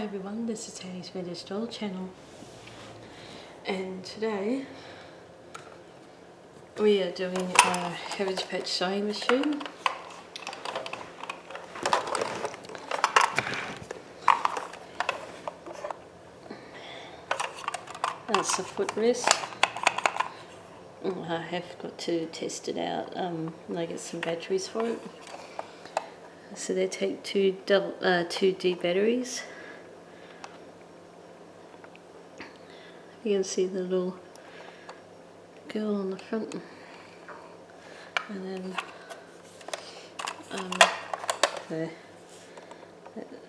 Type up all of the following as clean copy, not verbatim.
Hi everyone, this is Annie's Style channel, and today we are doing a Cabbage Patch sewing machine. That's the footrest. I have got to test it out and I get some batteries for it. So they take two D batteries. You can see the little girl on the front, and then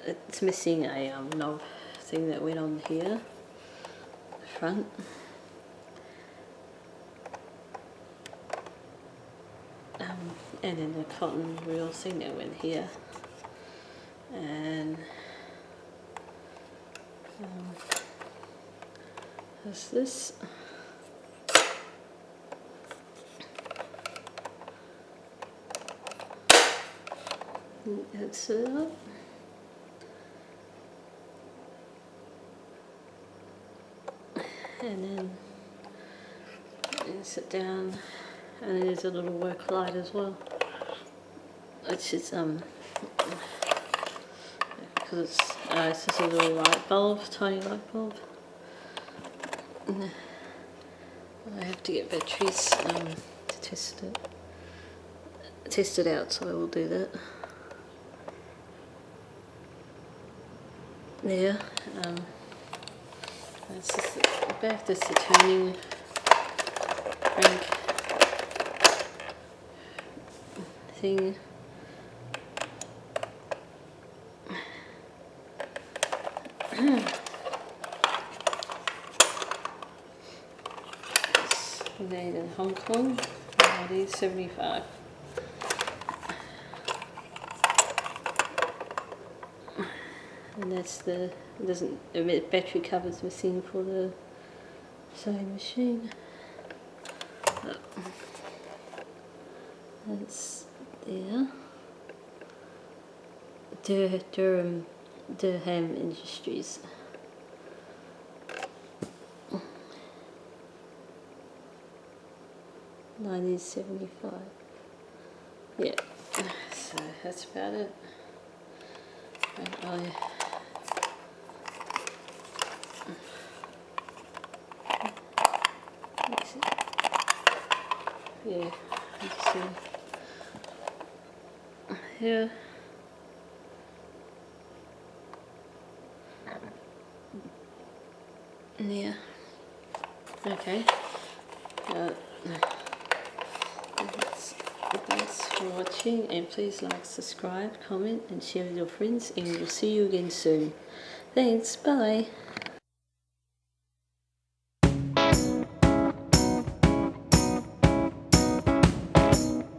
it's missing a knob thing that went on here, the front. And then the cotton reel thing that went here, and there's this. That's it up. And then you sit down, and there's a little work light as well, which is because it's just a little light bulb, tiny light bulb. I have to get batteries to test it out, so I will do that. There, that's just the back. That's the turning crank thing. It's made in Hong Kong, 1975. And that's the battery cover's missing for the sewing machine. That's there. Durham Industries. $1975. Yeah. So that's about it. And yeah, let's see. Yeah. Yeah. Okay. Thanks for watching, and please like, subscribe, comment and share with your friends, and we'll see you again soon. Thanks, bye.